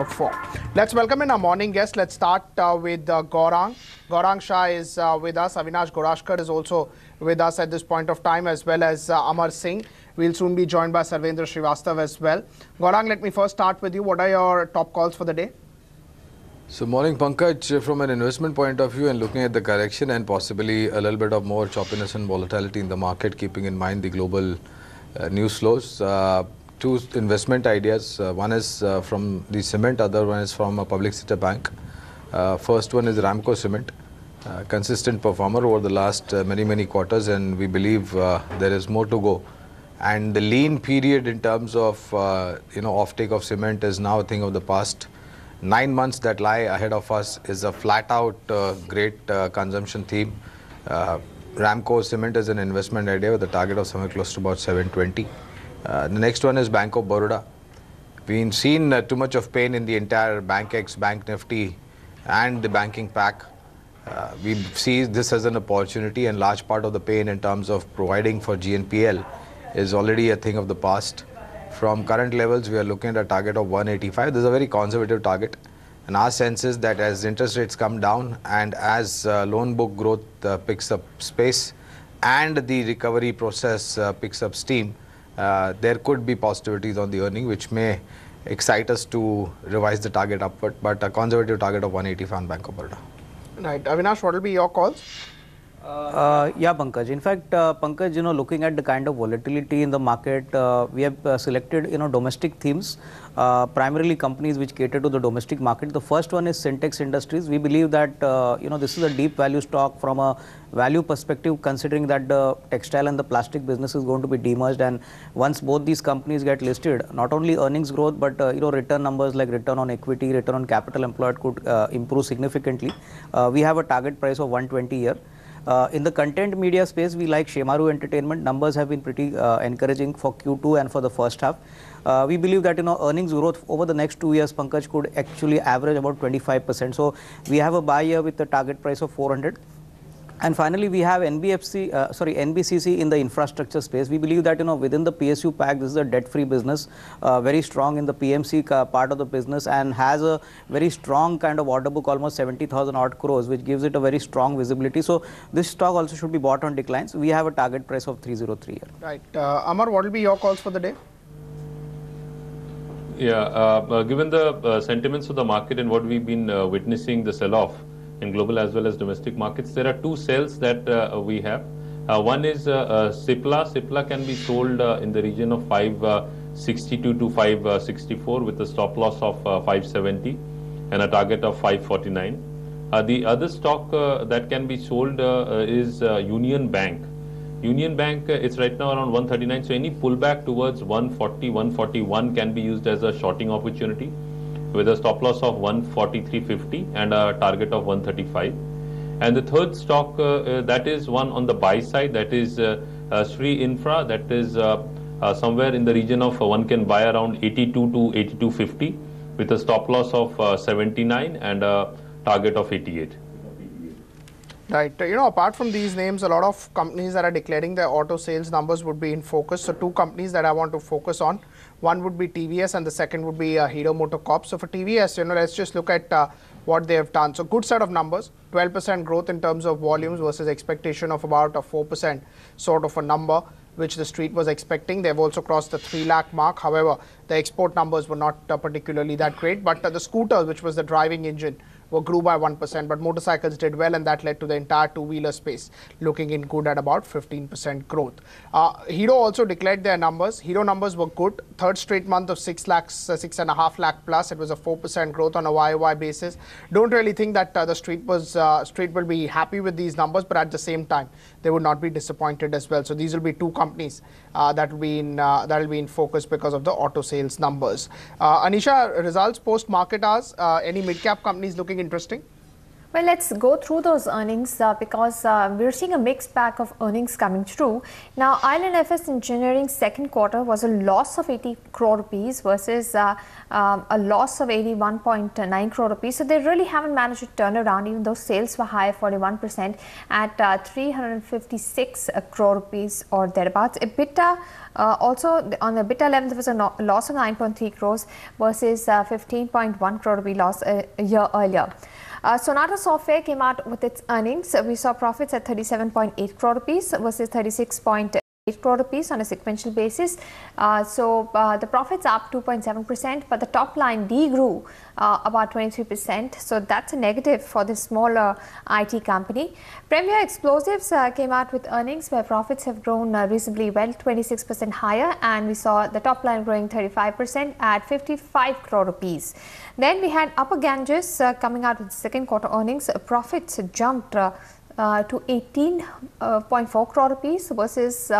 4. Let's welcome in our morning guest. Let's start with Gaurang. Gaurang Shah is with us. Avinash Gorashkar is also with us at this point of time, as well as Amar Singh. We'll soon be joined by Sarvendra Srivastav as well. Gaurang, let me first start with you. What are your top calls for the day? So morning Pankaj, from an investment point of view and looking at the correction and possibly a little bit of more choppiness and volatility in the market, keeping in mind the global news flows. Two investment ideas. One is from the cement, other one is from a public sector bank. First one is Ramco Cement, consistent performer over the last many quarters, and we believe there is more to go. And the lean period in terms of offtake of cement is now a thing of the past. 9 months that lie ahead of us is a flat-out great consumption theme. Ramco Cement is an investment idea with a target of somewhere close to about 720. The next one is Bank of Baroda. We've seen too much of pain in the entire BankX, Bank Nifty and the banking pack. We see this as an opportunity, and large part of the pain in terms of providing for GNPL is already a thing of the past. From current levels, we are looking at a target of 185. This is a very conservative target. And our sense is that as interest rates come down and as loan book growth picks up space and the recovery process picks up steam, there could be positivities on the earning which may excite us to revise the target upward, but a conservative target of 185 on Bank of Baroda. Right. Avinash, what will be your calls? Yeah, Pankaj. In fact, Pankaj, looking at the kind of volatility in the market, we have selected, domestic themes, primarily companies which cater to the domestic market. The first one is Syntex Industries. We believe that, this is a deep value stock from a value perspective, considering that the textile and the plastic business is going to be demerged. And once both these companies get listed, not only earnings growth, but, return numbers like return on equity, return on capital employed could improve significantly. We have a target price of 120 here. In the content media space, we like Shemaru Entertainment. Numbers have been pretty encouraging for Q2 and for the first half. We believe that earnings growth over the next 2 years, Pankaj, could actually average about 25%. So we have a buy here with a target price of 400. And finally, we have NBCC in the infrastructure space. We believe that within the PSU pack, this is a debt-free business, very strong in the PMC part of the business, and has a very strong kind of order book, almost 70,000 odd crores, which gives it a very strong visibility. So this stock also should be bought on declines. We have a target price of 303 here. Right. Amar, what will be your calls for the day? Yeah, given the sentiments of the market and what we've been witnessing the sell-off in global as well as domestic markets, there are two sells that we have. One is Cipla. Cipla can be sold in the region of 562 to 564 with a stop loss of 570 and a target of 549. The other stock that can be sold is Union Bank. Union Bank, it's right now around 139, so any pullback towards 140, 141 can be used as a shorting opportunity, with a stop loss of 143.50 and a target of 135. And the third stock, that is one on the buy side, that is Sri Infra, that is somewhere in the region of one can buy around 82 to 82.50 with a stop loss of 79 and a target of 88. Right. Apart from these names, a lot of companies that are declaring their auto sales numbers would be in focus. So two companies that I want to focus on. One would be TVS and the second would be Hero MotoCorp. So for TVS, let's just look at what they have done. So good set of numbers, 12% growth in terms of volumes versus expectation of about a 4% sort of a number, which the street was expecting. They've also crossed the 3 lakh mark. However, the export numbers were not particularly that great. But the scooters, which was the driving engine, grew by 1%, but motorcycles did well, and that led to the entire two-wheeler space looking in good at about 15% growth. Hero also declared their numbers. Hero numbers were good. Third straight month of 6.5 lakh plus. It was a 4% growth on a YOY basis. Don't really think that the street will be happy with these numbers, but at the same time, they would not be disappointed as well. So these will be two companies that will be in focus because of the auto sales numbers. Anisha, results post market hours. Any mid-cap companies looking interesting? Well, let's go through those earnings because we're seeing a mixed bag of earnings coming through. Now, Island FS Engineering second quarter was a loss of 80 crore rupees versus a loss of 81.9 crore rupees. So they really haven't managed to turn around, even though sales were high 41% at 356 crore rupees or thereabouts. EBITDA also on the EBITDA level, there was a loss of 9.3 crores versus 15.1 crore rupee loss a year earlier. Sonata Software came out with its earnings. We saw profits at 37.8 crore rupees versus 36.8 crore rupees on a sequential basis. The profits up 2.7%, but the top line degrew about 23%. So that's a negative for this smaller IT company. Premier Explosives came out with earnings where profits have grown reasonably well, 26% higher, and we saw the top line growing 35% at 55 crore rupees. Then we had Upper Ganges coming out with second quarter earnings. Profits jumped to 18.4 crore rupees versus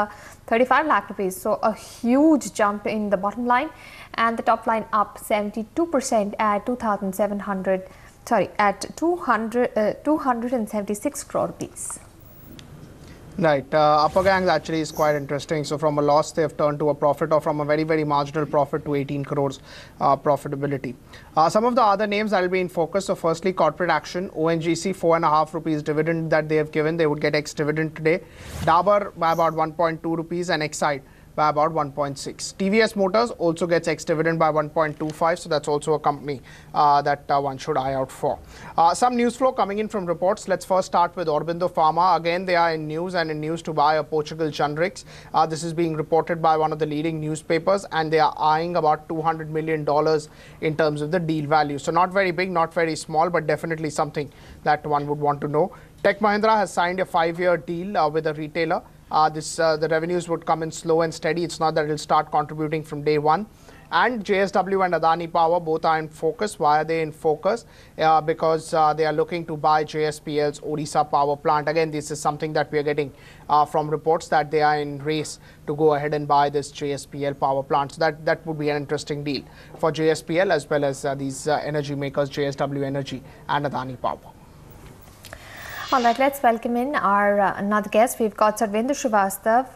35 lakh rupees. So a huge jump in the bottom line, and the top line up 72% at 276 crore rupees. Right, Upper Gangs actually is quite interesting. So from a loss they have turned to a profit, or from a very marginal profit to 18 crores profitability. Some of the other names that will be in focus. So firstly, corporate action, ONGC 4.5 rupees dividend that they have given, they would get ex-dividend today. Dabur by about 1.2 rupees and Exide by about 1.6. TVS Motors also gets ex-dividend by 1.25, so that's also a company that one should eye out for. Some news flow coming in from reports. Let's first start with Aurobindo Pharma. Again, they are in news to buy a Portugal generics. This is being reported by one of the leading newspapers, and they are eyeing about $200 million in terms of the deal value. So not very big, not very small, but definitely something that one would want to know. Tech Mahindra has signed a 5-year deal with a retailer. The revenues would come in slow and steady. It's not that it will start contributing from day one. And JSW and Adani Power both are in focus. Why are they in focus? Because they are looking to buy JSPL's Odisha power plant. Again, this is something that we are getting from reports that they are in race to go ahead and buy this JSPL power plant. So that would be an interesting deal for JSPL as well as these energy makers, JSW Energy and Adani Power. All right, let's welcome in our another guest. We've got Sarvendra Srivastav,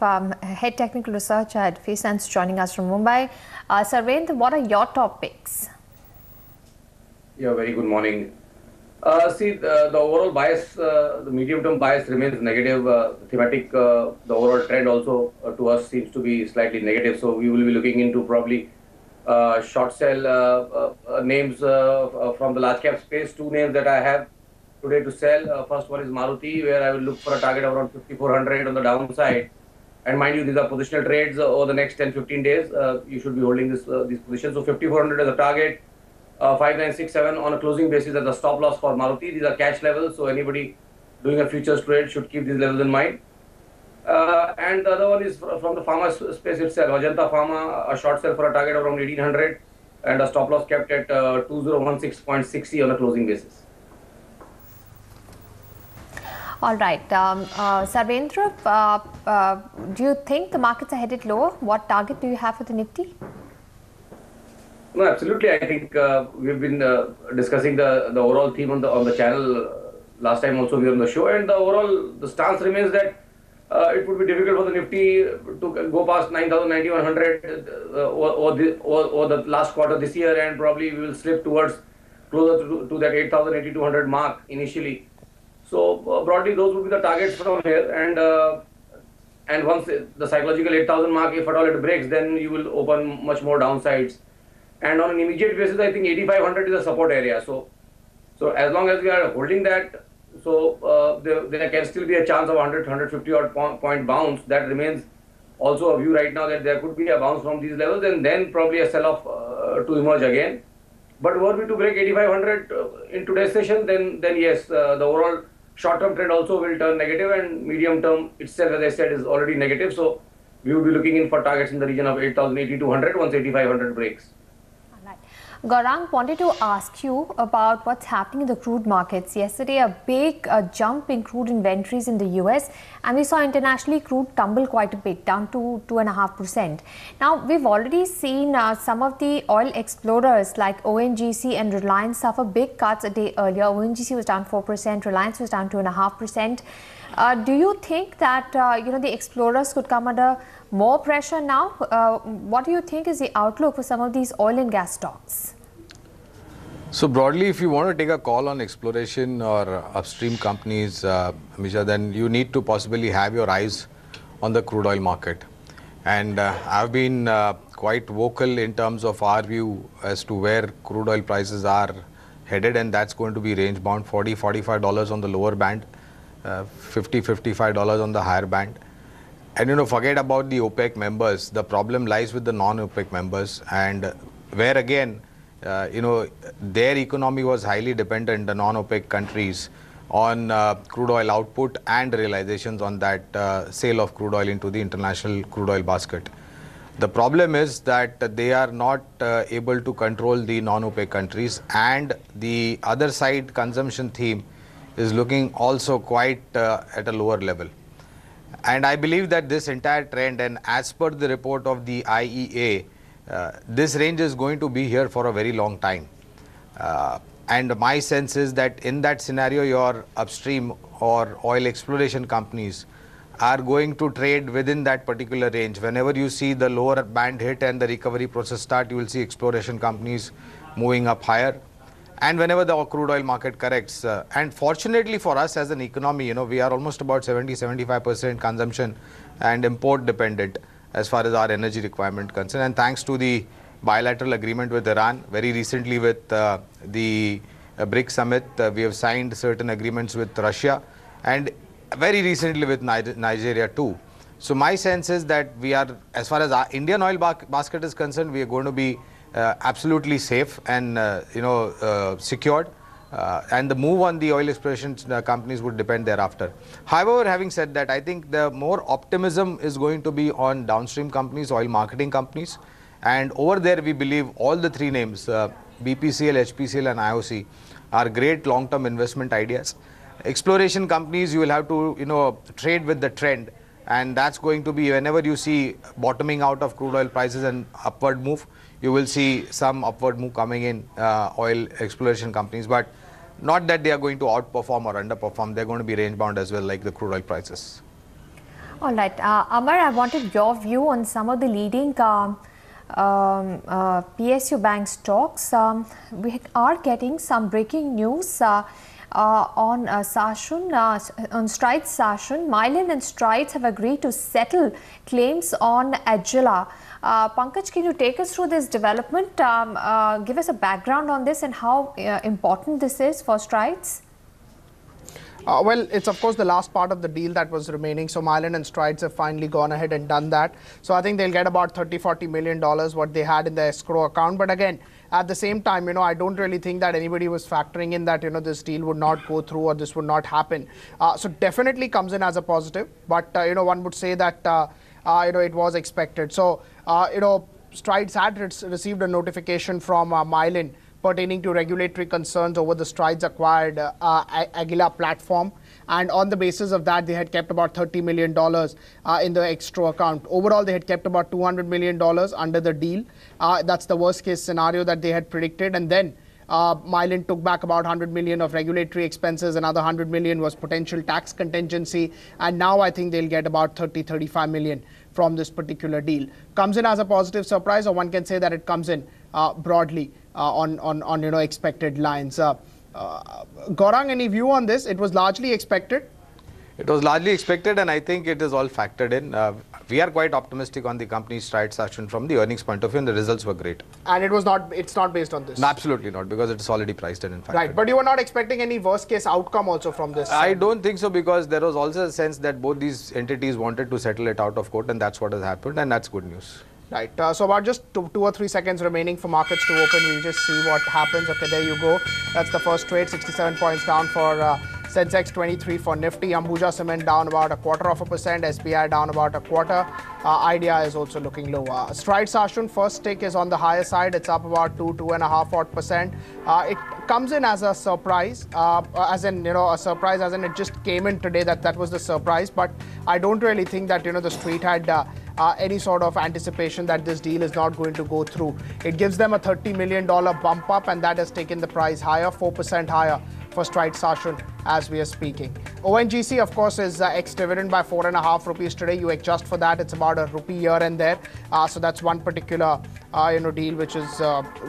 Head Technical Research at FISANS, joining us from Mumbai. Sarvendra, what are your top picks? Yeah, very good morning. The overall bias, the medium-term bias remains negative. Thematic, the overall trend also to us seems to be slightly negative. So we will be looking into probably short sell names from the large cap space. Two names that I have today to sell. First one is Maruti, where I will look for a target of around 5,400 on the downside. And mind you, these are positional trades over the next 10-15 days. You should be holding these positions. So 5,400 as a target, 5,967 on a closing basis as a stop loss for Maruti. These are cash levels, so anybody doing a futures trade should keep these levels in mind. And the other one is from the pharma space itself. Ajanta Pharma, a short sell for a target of around 1,800 and a stop loss kept at 2016.60 on a closing basis. All right, Sarvendra, do you think the markets are headed lower? What target do you have for the Nifty? No, absolutely. I think we've been discussing the overall theme on the channel last time also we were on the show, and the stance remains that it would be difficult for the Nifty to go past 9,100 over the last quarter this year, and probably we will slip towards closer to that 8,200 mark initially. So broadly, those would be the targets from here, and once the psychological 8,000 mark, if at all it breaks, then you will open much more downsides. And on an immediate basis, I think 8,500 is a support area. So as long as we are holding that, so there can still be a chance of 100, 150 odd point bounce. That remains also a view right now, that there could be a bounce from these levels, and then probably a sell-off to emerge again. But were we to break 8,500 in today's session, then yes, the overall short-term trend also will turn negative, and medium-term itself, as I said, is already negative. So we will be looking in for targets in the region of 8,000, 8,200 once 8,500 breaks. Gaurang, wanted to ask you about what's happening in the crude markets. Yesterday, a big jump in crude inventories in the US, and we saw internationally crude tumble quite a bit, down to 2.5%. Now, we've already seen some of the oil explorers like ONGC and Reliance suffer big cuts a day earlier. ONGC was down 4%, Reliance was down 2.5%. Do you think that the explorers could come under more pressure now? What do you think is the outlook for some of these oil and gas stocks? So broadly, if you want to take a call on exploration or upstream companies, Amisha, then you need to possibly have your eyes on the crude oil market. And I've been quite vocal in terms of our view as to where crude oil prices are headed, and that's going to be range bound, $40, $45 on the lower band, $50, $55 on the higher band. And forget about the OPEC members. The problem lies with the non-OPEC members, and where again, their economy was highly dependent, the non-OPEC countries, on crude oil output and realizations on that sale of crude oil into the international crude oil basket. The problem is that they are not able to control the non-OPEC countries, and the other side consumption theme is looking also quite at a lower level. And I believe that this entire trend, and as per the report of the IEA, this range is going to be here for a very long time. And my sense is that in that scenario, your upstream or oil exploration companies are going to trade within that particular range. Whenever you see the lower band hit and the recovery process start, you will see exploration companies moving up higher. And whenever the crude oil market corrects, and fortunately for us as an economy, we are almost about 70-75% consumption and import dependent as far as our energy requirement concerned. And thanks to the bilateral agreement with Iran, very recently with the BRICS summit, we have signed certain agreements with Russia, and very recently with Nigeria too. So my sense is that we are, as far as our Indian oil basket is concerned, we are going to be absolutely safe and secured, and the move on the oil exploration companies would depend thereafter. However, having said that, I think the more optimism is going to be on downstream companies, oil marketing companies, and over there we believe all the three names, BPCL, HPCL and IOC, are great long-term investment ideas. Exploration companies, you will have to trade with the trend, and that's going to be whenever you see bottoming out of crude oil prices and upward move, you will see some upward move coming in oil exploration companies, but not that they are going to outperform or underperform. They're going to be range bound as well, like the crude oil prices. All right, Amar, I wanted your view on some of the leading PSU bank stocks. We are getting some breaking news on Sashun, on Strides Sashun. Mylan and Strides have agreed to settle claims on Agila. Pankaj, can you take us through this development? Give us a background on this and how important this is for Strides. Well, it's of course the last part of the deal that was remaining. So Mylan and Strides have finally gone ahead and done that. So I think they'll get about $30-40 million what they had in the escrow account. But again, at the same time, I don't really think that anybody was factoring in that, this deal would not go through or this would not happen. So definitely comes in as a positive. But, one would say that, it was expected. So, Strides had received a notification from Mylan pertaining to regulatory concerns over the Strides acquired Agila platform. And on the basis of that, they had kept about $30 million in the escrow account. Overall, they had kept about $200 million under the deal. That's the worst case scenario that they had predicted. And then Mylan took back about 100 million of regulatory expenses. Another 100 million was potential tax contingency. And now I think they'll get about 35 million from this particular deal. Comes in as a positive surprise, or one can say that it comes in broadly on expected lines. Gaurang, any view on this? It was largely expected. It was largely expected, and I think it is all factored in. We are quite optimistic on the company's Strides action from the earnings point of view, and the results were great. And it's not based on this? No, absolutely not, because it's already priced in fact. Right, but you were not expecting any worst case outcome also from this? I don't think so, because there was also a sense that both these entities wanted to settle it out of court, and that's what has happened, and that's good news. Right, so about just 2 or 3 seconds remaining for markets to open. We'll just see what happens. Okay, there you go. That's the first trade, 67 points down for Sensex 23 for Nifty. Ambuja Cement down about 0.25%. SBI down about 0.25%. Idea is also looking lower. Stride Sashun first tick is on the higher side. It's up about 2.5%. It comes in as a surprise, a surprise as in it just came in today. That was the surprise. But I don't really think that the street had any sort of anticipation that this deal is not going to go through. It gives them a $30 million bump up, and that has taken the price higher, 4% higher for Stride Sashun as we are speaking. ONGC, of course, is ex-dividend by 4.5 rupees today. You adjust for that, it's about ₹1 here and there. So that's one particular deal which is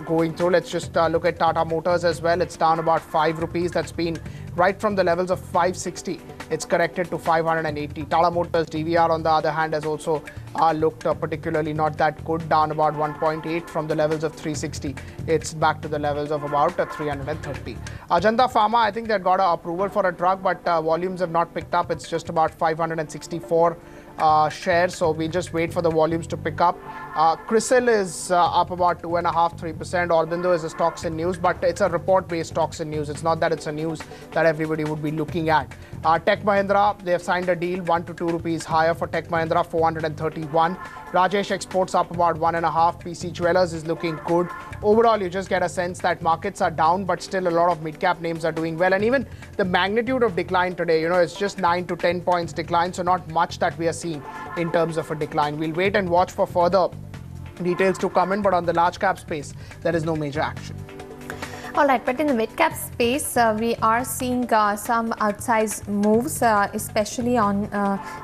going through. Let's just look at Tata Motors as well. It's down about 5 rupees. That's been right from the levels of 560. It's corrected to 580. Tata Motors DVR, on the other hand, has also looked particularly not that good, down about 1.8 from the levels of 360. It's back to the levels of about 330. Ajanta Pharma, I think they got an approval for a drug, but volumes have not picked up. It's just about 564 shares, so we just wait for the volumes to pick up. CRISIL is up about 2.5–3%. Aurobindo is a stocks and news, but it's a report-based stocks and news. It's not that it's a news that everybody would be looking at. Tech Mahindra, they have signed a deal 1 to 2 rupees higher for Tech Mahindra, 431. Rajesh Exports up about 1.5. PC Jewelers is looking good. Overall, you just get a sense that markets are down, but still a lot of mid-cap names are doing well. And even the magnitude of decline today, it's just 9 to 10 points decline, so not much that we are seeing in terms of a decline. We'll wait and watch for further details to come in, but on the large cap space, there is no major action. All right, but in the mid-cap space, we are seeing some outsized moves, especially on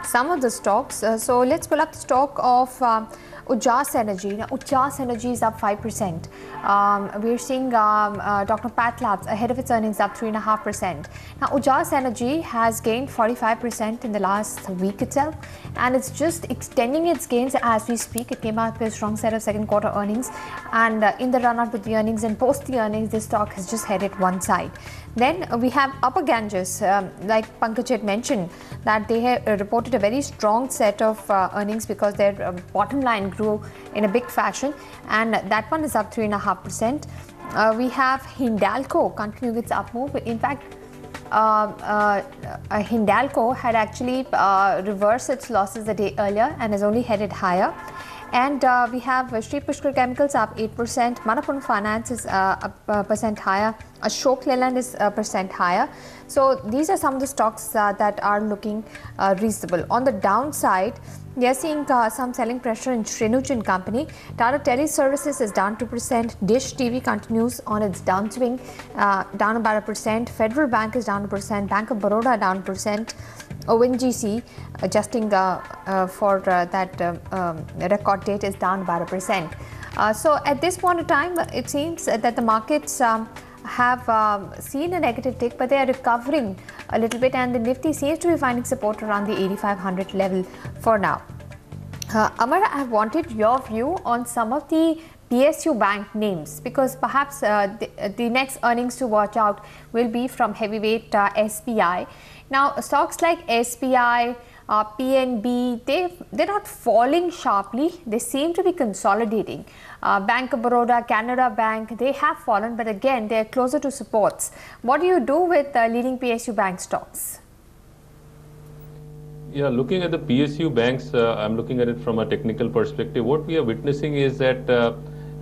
some of the stocks. So let's pull up the stock of Ujjas Energy. Now, Ujjas Energy is up 5%. We're seeing Dr. Pat Labs ahead of its earnings up 3.5%. Now, Ujjas Energy has gained 45% in the last week itself, and it's just extending its gains as we speak. It came out with a strong set of second quarter earnings, and in the run-up with the earnings and post the earnings, this stock has just headed one side. Then we have Upper Ganges, like Pankaj had mentioned, that they have reported a very strong set of earnings because their bottom line grew in a big fashion, and that one is up 3.5%. We have Hindalco continuing its up move. In fact, Hindalco had actually reversed its losses a day earlier and has only headed higher. And we have Sri Pushkar Chemicals up 8%, Manappuram Finance is up percent higher, Ashok Leyland is percent higher. So these are some of the stocks that are looking reasonable. On the downside, we are seeing some selling pressure in Shrinujan Company. Tata Teleservices is down 2%. Dish TV continues on its downswing, down about 1%. Federal Bank is down 1%. Bank of Baroda down 1%. ONGC, adjusting for that record date, is down about 1%. So at this point of time, it seems that the markets have seen a negative tick, but they are recovering a little bit, and the Nifty seems to be finding support around the 8,500 level for now. Amar, I have wanted your view on some of the PSU bank names, because perhaps the next earnings to watch out will be from heavyweight SBI. Now, stocks like SBI, PNB, they're not falling sharply. They seem to be consolidating. Bank of Baroda, Canada Bank, they have fallen, but again, they're closer to supports. What do you do with leading PSU bank stocks? Yeah, looking at the PSU banks, I'm looking at it from a technical perspective. What we are witnessing is that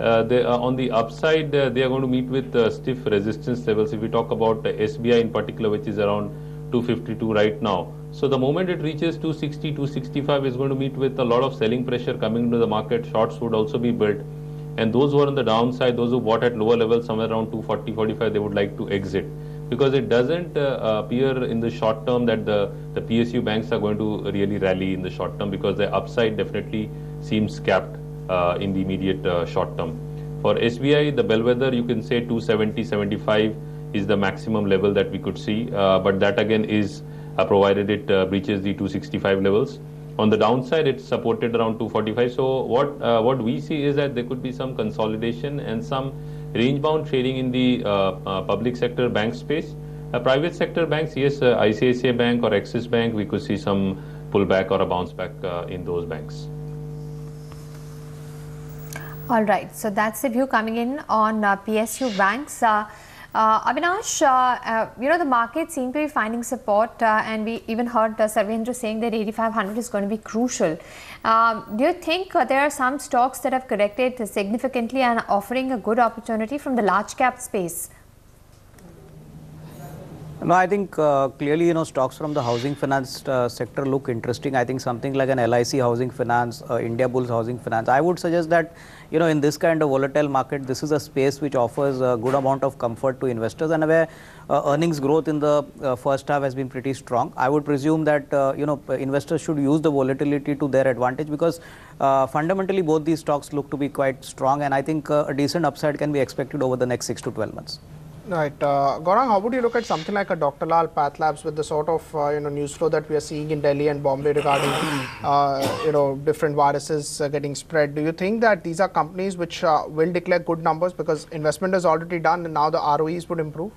on the upside, they are going to meet with stiff resistance levels. If we talk about SBI in particular, which is around 252 right now. So the moment it reaches 260, 265 is going to meet with a lot of selling pressure coming into the market. Shorts would also be built. And those who are on the downside, those who bought at lower levels, somewhere around 240, 45, they would like to exit. Because it doesn't appear in the short term that the PSU banks are going to really rally in the short term, because the upside definitely seems capped in the immediate short term. For SBI, the bellwether, you can say 270, 75 is the maximum level that we could see, but that again is provided it breaches the 265 levels. On the downside, it's supported around 245. So what we see is that there could be some consolidation and some range-bound trading in the public sector bank space. Private sector banks, yes, ICICI Bank or Axis Bank, we could see some pullback or a bounce back in those banks. All right, so that's the view coming in on PSU banks. Avinash, the market seemed to be finding support, and we even heard Sarvendra saying that 8,500 is going to be crucial. Do you think there are some stocks that have corrected significantly and offering a good opportunity from the large cap space? No, I think clearly, stocks from the housing finance sector look interesting. I think something like an LIC housing finance, India Bulls housing finance. I would suggest that, in this kind of volatile market, this is a space which offers a good amount of comfort to investors, and where earnings growth in the first half has been pretty strong. I would presume that, investors should use the volatility to their advantage, because fundamentally both these stocks look to be quite strong, and I think a decent upside can be expected over the next 6 to 12 months. Right. Gaurang, how would you look at something like a Dr. Lal Path Labs with the sort of news flow that we are seeing in Delhi and Bombay regarding different viruses getting spread? Do you think that these are companies which will declare good numbers because investment is already done and now the ROEs would improve?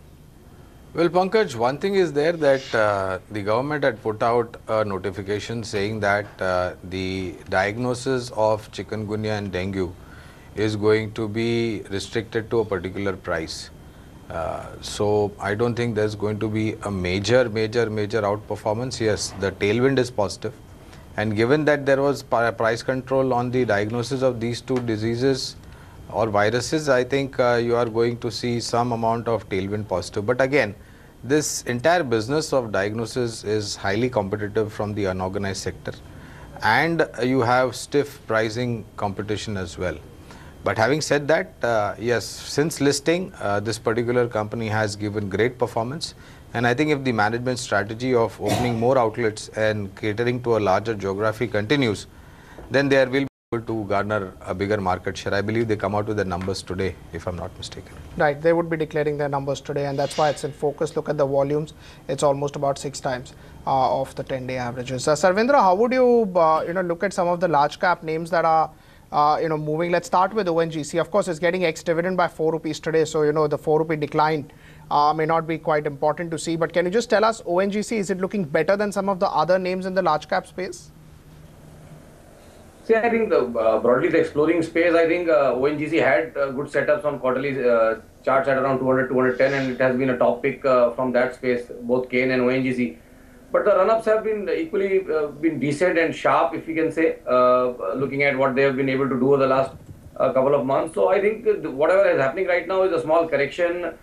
Well, Pankaj, one thing is there that the government had put out a notification saying that the diagnosis of chikungunya and dengue is going to be restricted to a particular price. So I don't think there's going to be a major outperformance. Yes, the tailwind is positive, and given that there was price control on the diagnosis of these two diseases or viruses, I think you are going to see some amount of tailwind positive. But again, this entire business of diagnosis is highly competitive from the unorganized sector, and you have stiff pricing competition as well. But having said that, yes, since listing, this particular company has given great performance. And I think if the management strategy of opening more outlets and catering to a larger geography continues, then they will be able to garner a bigger market share. I believe they come out with their numbers today, if I'm not mistaken. Right, they would be declaring their numbers today, and that's why it's in focus. Look at the volumes; it's almost about 6 times of the 10-day averages. Sarvendra, how would you look at some of the large cap names that are moving? Let's start with ONGC. Of course, it's getting ex-dividend by 4 rupees today, so the 4 rupee decline may not be quite important to see. But can you just tell us, ONGC, is it looking better than some of the other names in the large cap space? See, I think broadly the exploring space, I think ONGC had good setups on quarterly charts at around 200, 210, and it has been a top pick from that space, both KN and ONGC. But the run-ups have been equally been decent and sharp, if you can say, looking at what they have been able to do over the last couple of months. So I think whatever is happening right now is a small correction.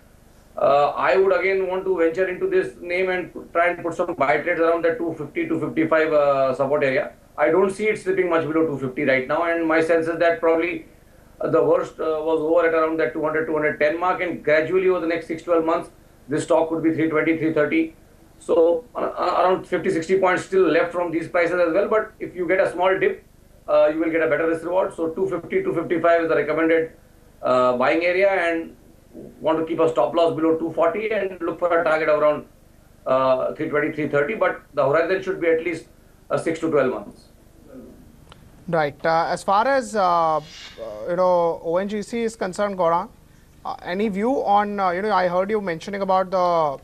I would again want to venture into this name and try and put some buy trades around that 250 to 55 support area. I don't see it slipping much below 250 right now, and my sense is that probably the worst was over at around that 200, 210 mark, and gradually over the next 6-12 months, this stock could be 320, 330. So around 50-60 points still left from these prices as well. But if you get a small dip, you will get a better risk reward. So 250 to 55 is the recommended buying area, and want to keep a stop loss below 240 and look for a target of around 320, 330. But the horizon should be at least 6 to 12 months. Right. As far as ONGC is concerned, Gaurang, any view on I heard you mentioning about the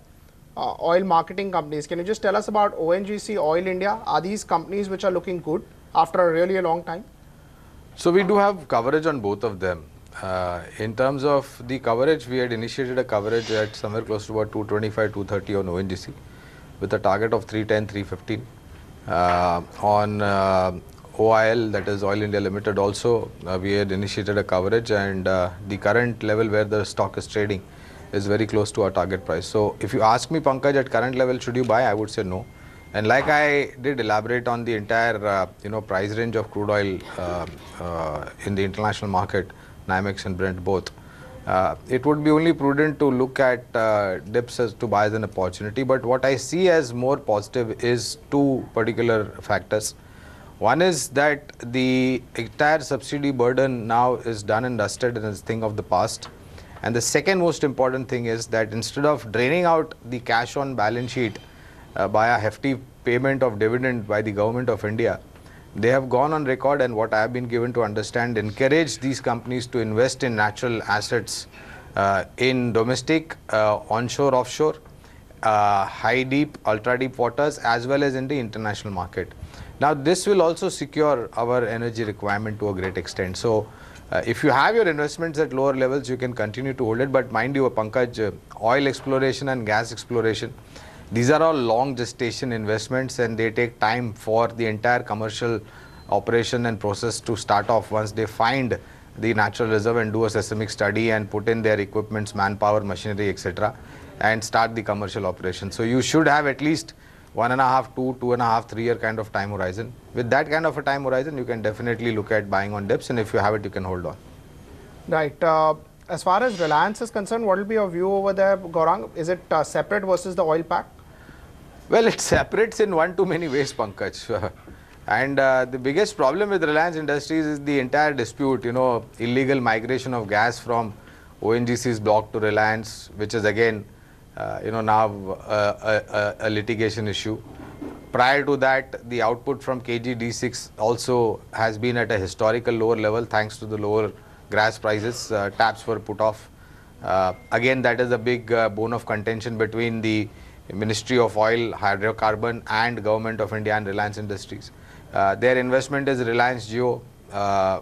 oil marketing companies. Can you just tell us about ONGC, Oil India? Are these companies which are looking good after a really long time? So we do have coverage on both of them. In terms of the coverage, we had initiated a coverage at somewhere close to about 225, 230 on ONGC with a target of 310, 315. On OIL, that is Oil India Limited, also we had initiated a coverage, and the current level where the stock is trading is very close to our target price. So if you ask me, Pankaj, at current level, should you buy? I would say no. And like I did elaborate on the entire price range of crude oil in the international market, NYMEX and Brent both, it would be only prudent to look at dips as to buy as an opportunity. But what I see as more positive is two particular factors. One is that the entire subsidy burden now is done and dusted and is a thing of the past. And the second most important thing is that instead of draining out the cash on balance sheet by a hefty payment of dividend by the government of India, they have gone on record, and what I have been given to understand, encourage these companies to invest in natural assets in domestic, onshore, offshore, high deep, ultra deep waters, as well as in the international market. Now this will also secure our energy requirement to a great extent. So If you have your investments at lower levels, you can continue to hold it. But mind you, Pankaj, oil exploration and gas exploration, these are all long gestation investments, and they take time for the entire commercial operation and process to start off once they find the natural reserve and do a seismic study and put in their equipments, manpower, machinery, etc., and start the commercial operation. So you should have at least 1.5, 2.5, 3-year kind of time horizon. With that kind of a time horizon, you can definitely look at buying on dips, and if you have it, you can hold on. Right. As far as Reliance is concerned, what will be your view over there, Gaurang? Is it separate versus the oil pack? Well, it separates in one too many ways, Pankaj. And the biggest problem with Reliance Industries is the entire dispute, illegal migration of gas from ONGC's block to Reliance, which is again now a litigation issue. Prior to that, the output from KG-D6 also has been at a historical lower level thanks to the lower gas prices. Taps were put off. Again, that is a big bone of contention between the Ministry of Oil, Hydrocarbon and Government of India and Reliance Industries. Their investment is Reliance Jio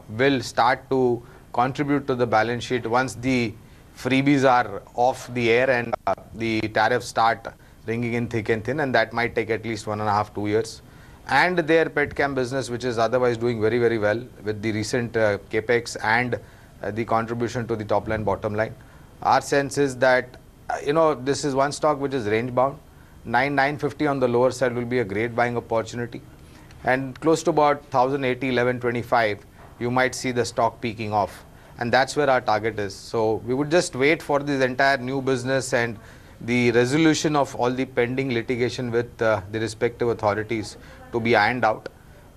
will start to contribute to the balance sheet once the freebies are off the air and the tariffs start ringing in thick and thin, and that might take at least 1.5, 2 years. And their petchem business, which is otherwise doing very, very well with the recent capex and the contribution to the top line, bottom line. Our sense is that this is one stock which is range bound. 950 on the lower side will be a great buying opportunity, and close to about 1080, 1125 you might see the stock peaking off, and that's where our target is. So we would just wait for this entire new business and the resolution of all the pending litigation with the respective authorities to be ironed out.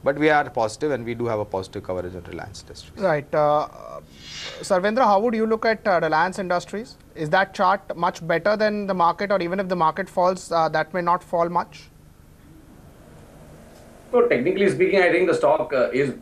But we are positive, and we do have a positive coverage on Reliance Industries. Right. Sarvendra, how would you look at Reliance Industries? Is that chart much better than the market, or even if the market falls, that may not fall much? So technically speaking, I think the stock is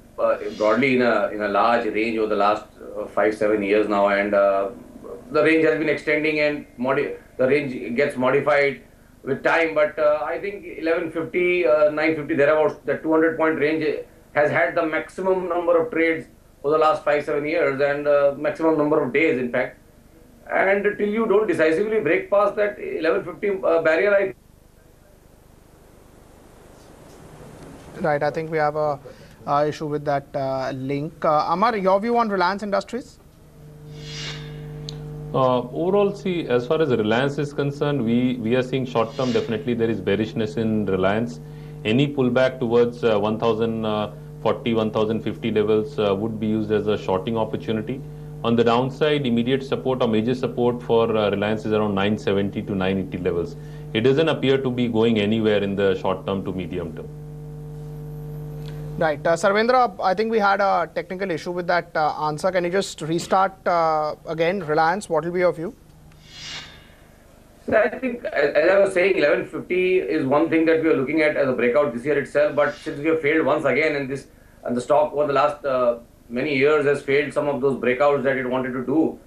broadly in a large range over the last 5-7 years now, and the range has been extending, and the range gets modified with time. But I think 1150, 950 thereabouts, the 200-point range has had the maximum number of trades over the last 5-7 years, and maximum number of days, in fact. And till you don't decisively break past that 1150 barrier, Right, I think we have a issue with that link. Amar, your view on Reliance Industries? Overall, see, as far as Reliance is concerned, we are seeing short term, definitely there is bearishness in Reliance. Any pullback towards 1040, 1050 levels would be used as a shorting opportunity. On the downside, immediate support or major support for Reliance is around 970 to 980 levels. It doesn't appear to be going anywhere in the short term to medium term. Right. Sarvendra, I think we had a technical issue with that answer. Can you just restart again? Reliance, what will be your view? I think, as I was saying, 1150 is one thing that we are looking at as a breakout this year itself. But since we have failed once again, and the stock over the last many years has failed some of those breakouts that it wanted to do,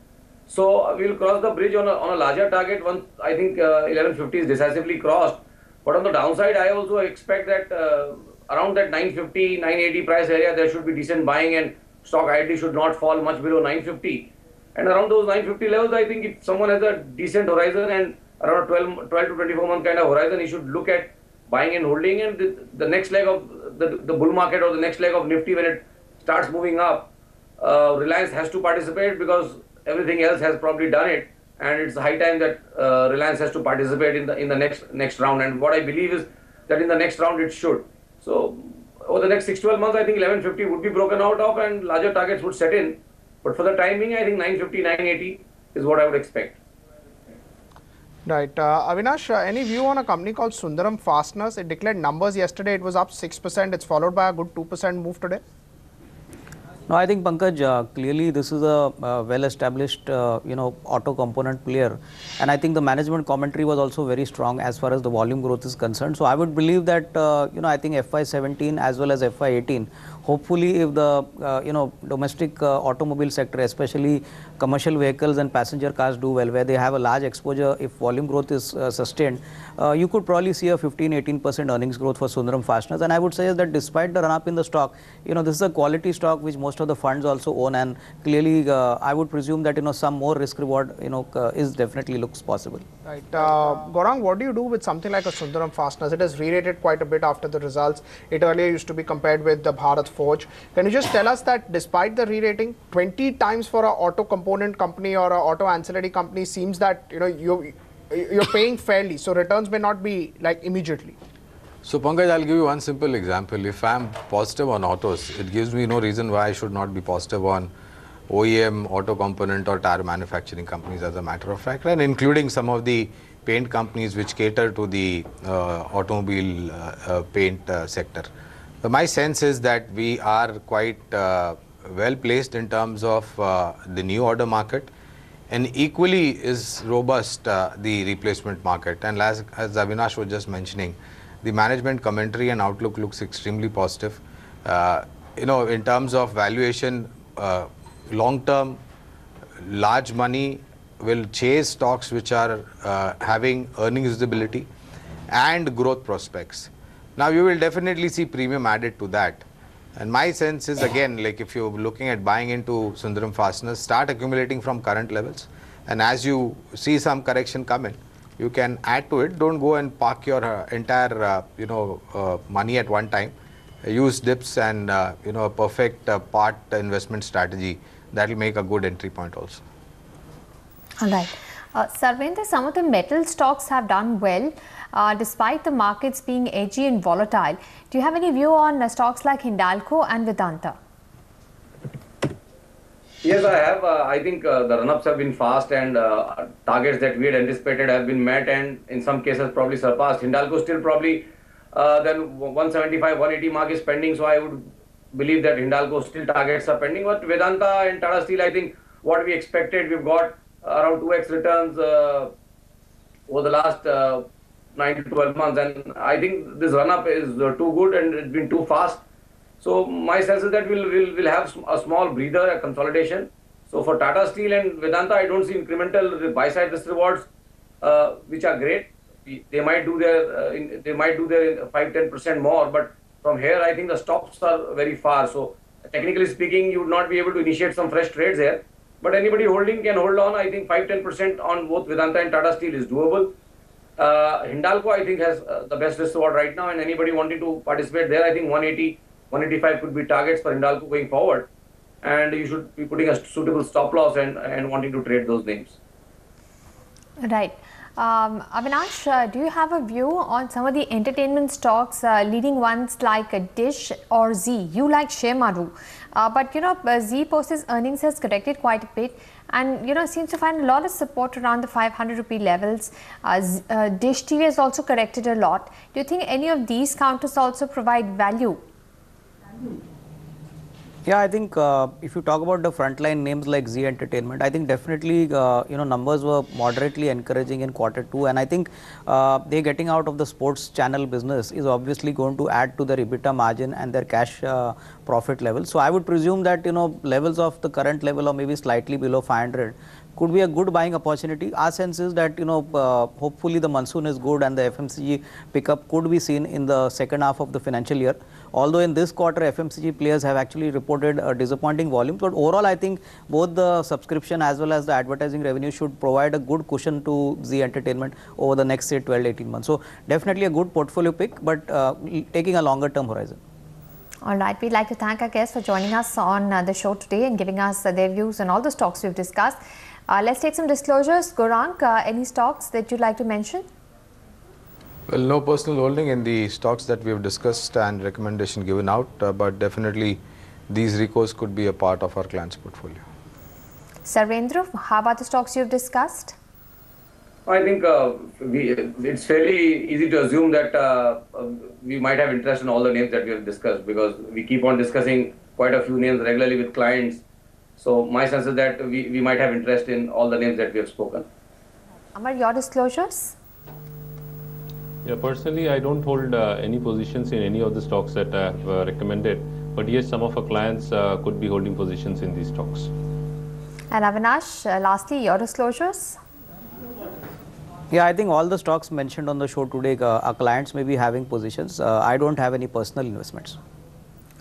so we will cross the bridge on a larger target once I think 1150 is decisively crossed. But on the downside, I also expect that around that 950, 980 price area, there should be decent buying, and stock ideally should not fall much below 950. And around those 950 levels, I think if someone has a decent horizon and around a 12 to 24 month kind of horizon, he should look at buying and holding. And the next leg of the bull market, or the next leg of Nifty, when it starts moving up, Reliance has to participate, because everything else has probably done it, and it's high time that Reliance has to participate in the next round. And what I believe is that in the next round it should. So over the next 6-12 months, I think 1150 would be broken out of, and larger targets would set in. But for the time being, I think 950, 980 is what I would expect. Right. Avinash, any view on a company called Sundaram Fasteners? It declared numbers yesterday. It was up 6%. It's followed by a good 2% move today. No, I think Pankaj, clearly this is a well-established, auto component player, and I think the management commentary was also very strong as far as the volume growth is concerned. So I would believe that, I think FY17 as well as FY18 hopefully if the domestic automobile sector, especially commercial vehicles and passenger cars do well, where they have a large exposure, if volume growth is sustained, you could probably see a 15-18% earnings growth for Sundaram Fasteners. And I would say that despite the run up in the stock, this is a quality stock which most of the funds also own, and clearly I would presume that some more risk reward is definitely looks possible. Right. Gaurang, what do you do with something like a Sundaram Fasteners? It has re-rated quite a bit after the results. It earlier used to be compared with the Bharat Forge. Can you just tell us that despite the re-rating, 20 times for an auto component company or an auto ancillary company seems that you're paying fairly, so returns may not be like immediately. So Pankaj, I'll give you one simple example. If I'm positive on autos, it gives me no reason why I should not be positive on OEM, auto component or tire manufacturing companies, as a matter of fact, and including some of the paint companies which cater to the automobile paint sector. So my sense is that we are quite well placed in terms of the new order market, and equally is robust the replacement market. And as Avinash was just mentioning, the management commentary and outlook looks extremely positive. In terms of valuation, long term, large money will chase stocks which are having earnings visibility and growth prospects. Now you will definitely see premium added to that. And my sense is, again, like if you're looking at buying into Sundaram Fasteners, start accumulating from current levels. And as you see some correction come in, you can add to it. Don't go and park your entire money at one time. Use dips and a perfect part investment strategy that will make a good entry point also. All right. Sarvendra, some of the metal stocks have done well despite the markets being edgy and volatile. Do you have any view on stocks like Hindalco and Vedanta? Yes, I have. I think the run-ups have been fast, and targets that we had anticipated have been met, and in some cases probably surpassed. Hindalco still probably then 175, 180 mark is pending, so I would believe that Hindalco still targets are pending. But Vedanta and Tata Steel, I think what we expected, we've got around 2x returns over the last 9 to 12 months, and I think this run-up is too good and it's been too fast. So my sense is that we'll have a small breather, a consolidation. So for Tata Steel and Vedanta, I don't see incremental buy-side risk rewards, which are great. They might do their 5-10% more, but from here I think the stops are very far. So technically speaking, you would not be able to initiate some fresh trades here. But anybody holding can hold on. I think 5-10% on both Vedanta and Tata Steel is doable. Hindalco, I think, has the best risk reward right now, and anybody wanting to participate there, I think 180, 185 could be targets for Hindalco going forward, and you should be putting a suitable stop loss and wanting to trade those names. Right. Avinash, do you have a view on some of the entertainment stocks, leading ones like Dish or Z? You like Shemaru, but Z post earnings has corrected quite a bit, and seems to find a lot of support around the 500 rupee levels. Dish TV has also corrected a lot. Do you think any of these counters also provide value? Yeah, I think if you talk about the frontline names like Z Entertainment, I think definitely numbers were moderately encouraging in Q2, and I think they getting out of the sports channel business is obviously going to add to their EBITDA margin and their cash profit level. So I would presume that levels of the current level or maybe slightly below 500 could be a good buying opportunity. Our sense is that hopefully the monsoon is good and the FMCG pickup could be seen in the second half of the financial year. Although in this quarter FMCG players have actually reported disappointing volumes, but overall I think both the subscription as well as the advertising revenue should provide a good cushion to Z Entertainment over the next say 12-18 months. So definitely a good portfolio pick, but taking a longer term horizon. All right, we'd like to thank our guests for joining us on the show today and giving us their views on all the stocks we've discussed. Let's take some disclosures. Gaurang, any stocks that you'd like to mention? Well, no personal holding in the stocks that we have discussed and recommendation given out, but definitely these recos could be a part of our client's portfolio. Sarvendra, how about the stocks you've discussed? I think it's fairly easy to assume that we might have interest in all the names that we have discussed, because we keep on discussing quite a few names regularly with clients. So my sense is that we might have interest in all the names that we have spoken. Amar, your disclosures? Yeah, personally, I don't hold any positions in any of the stocks that I have recommended. But yes, some of our clients could be holding positions in these stocks. And Avinash, lastly, your disclosures? Yeah, I think all the stocks mentioned on the show today, our clients may be having positions. I don't have any personal investments.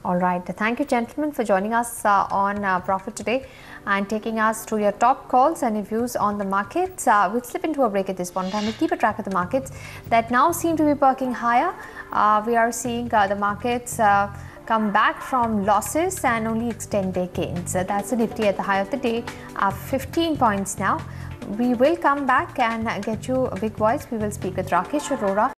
All right. Thank you, gentlemen, for joining us on Profit today and taking us through your top calls and reviews on the markets. We'll slip into a break at this point in time. We'll keep a track of the markets that now seem to be perking higher. We are seeing the markets come back from losses and only extend their gains. That's the Nifty at the high of the day, 15 points now. We will come back and get you a big voice. We will speak with Rakesh Arora.